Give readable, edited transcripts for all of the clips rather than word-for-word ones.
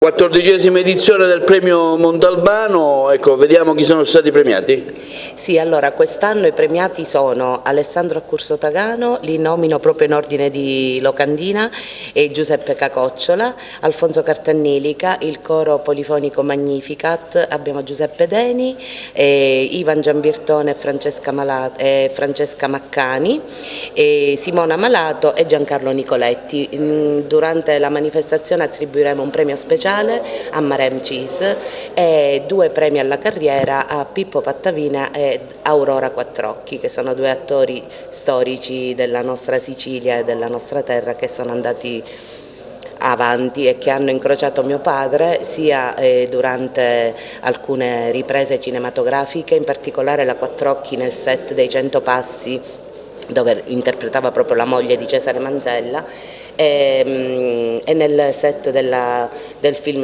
14ª edizione del premio Montalbano, ecco, vediamo chi sono stati premiati. Sì, allora quest'anno i premiati sono Alessandro Accurso Tagano, li nomino proprio in ordine di locandina, e Giuseppe Cacocciola, Alfonso Cartannilica, il coro polifonico Magnificat, abbiamo Giuseppe Deni, Ivan Giambirtone e Francesca Maccani, Simona Malato e Giancarlo Nicoletti. Durante la manifestazione attribuiremo un premio speciale a Marem Cis e 2 premi alla carriera a Pippo Pattavina e Aurora Quattrocchi, che sono 2 attori storici della nostra Sicilia e della nostra terra che sono andati avanti e che hanno incrociato mio padre sia durante alcune riprese cinematografiche, in particolare la Quattrocchi nel set dei 100 Passi, dove interpretava proprio la moglie di Cesare Manzella, e nel set del film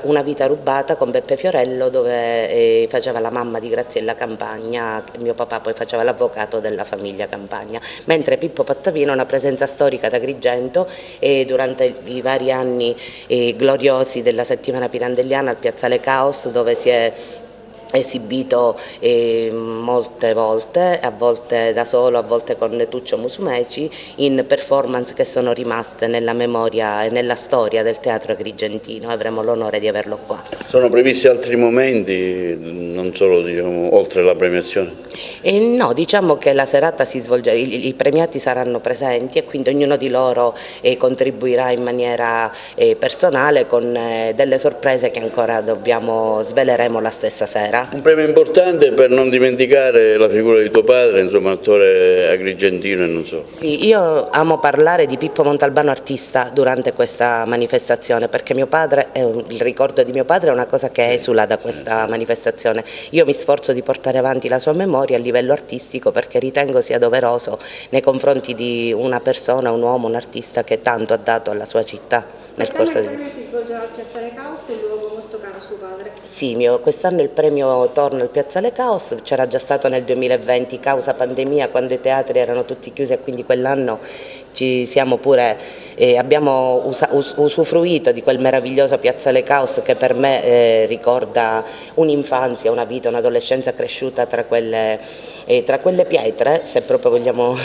Una vita rubata con Beppe Fiorello, dove faceva la mamma di Graziella Campagna, mio papà poi faceva l'avvocato della famiglia Campagna, mentre Pippo Pattavino è una presenza storica ad Agrigento e durante i vari anni gloriosi della settimana pirandelliana al Piazzale Caos, dove si è esibito molte volte, a volte da solo, a volte con Tuccio Musumeci, in performance che sono rimaste nella memoria e nella storia del teatro agrigentino. Avremo l'onore di averlo qua. Sono previsti altri momenti, non solo, diciamo, oltre la premiazione? No, diciamo che la serata si svolgerà, i premiati saranno presenti e quindi ognuno di loro contribuirà in maniera personale con delle sorprese che ancora sveleremo la stessa sera. Un premio importante per non dimenticare la figura di tuo padre, insomma, attore agrigentino e non so. Sì, io amo parlare di Pippo Montalbano artista durante questa manifestazione, perché il ricordo di mio padre è una cosa che esula da questa manifestazione. Io mi sforzo di portare avanti la sua memoria a livello artistico, perché ritengo sia doveroso nei confronti di una persona, un uomo, un artista che tanto ha dato alla sua città nel corso di... Il premio si svolgerà al Piazzale Caos, un luogo molto caro a suo padre. Sì, quest'anno il premio torna al Piazzale Caos, c'era già stato nel 2020 causa pandemia, quando i teatri erano tutti chiusi, e quindi quell'anno abbiamo usufruito di quel meraviglioso Piazzale Caos che per me ricorda un'infanzia, una vita, un'adolescenza cresciuta tra quelle pietre, se proprio vogliamo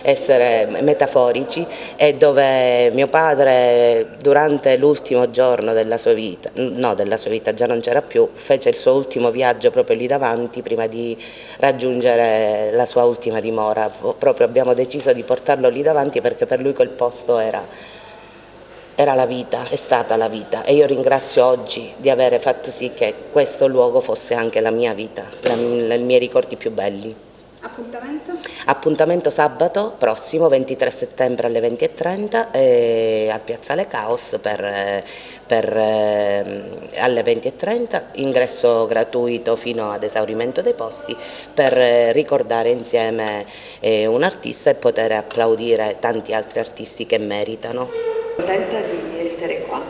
essere metaforici, e dove mio padre durante l'ultimo giorno della sua vita, già non c'era più, fece il suo ultimo viaggio proprio lì davanti prima di raggiungere la sua ultima dimora. Proprio abbiamo deciso di portarlo lì davanti perché per lui quel posto era la vita, è stata la vita, e io ringrazio oggi di aver fatto sì che questo luogo fosse anche la mia vita, i miei ricordi più belli. Appuntamento? Appuntamento sabato prossimo, 23 settembre alle 20:30 al Piazzale Caos alle 20:30, ingresso gratuito fino ad esaurimento dei posti, per ricordare insieme un artista e poter applaudire tanti altri artisti che meritano. Contenta di essere qua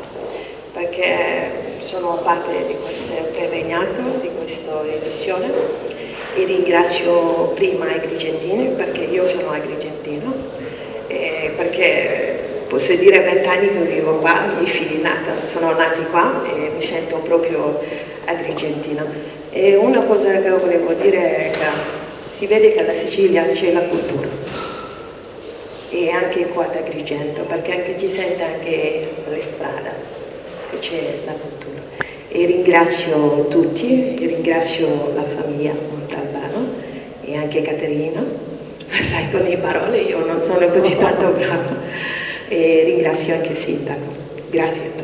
perché sono parte di questo premiato, di questa edizione, e ringrazio prima Agrigentini perché io sono agrigentino, perché posso dire 20 anni che vivo qua, i miei figli sono nati qua e mi sento proprio agrigentina. E una cosa che volevo dire è che si vede che alla Sicilia c'è la cultura, e anche qua ad Agrigento, perché anche ci sente anche le strade che c'è la cultura. E ringrazio tutti, e ringrazio la famiglia Montalbano e anche Caterina, sai, con le parole io non sono così tanto brava, e ringrazio anche il sindaco. Grazie.